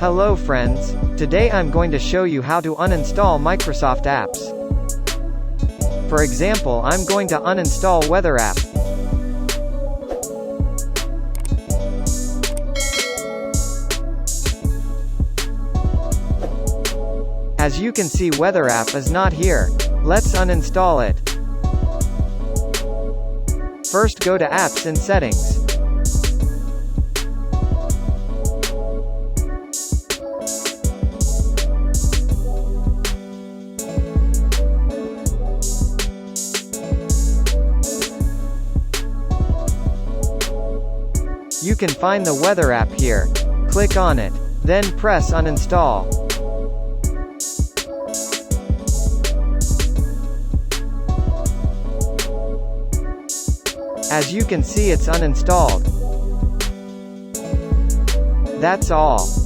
Hello friends, today I'm going to show you how to uninstall Microsoft apps. For example, I'm going to uninstall Weather app. As you can see, Weather app is not here. Let's uninstall it. First go to Apps and Settings. You can find the Weather app here. Click on it. Then press Uninstall. As you can see, it's uninstalled. That's all.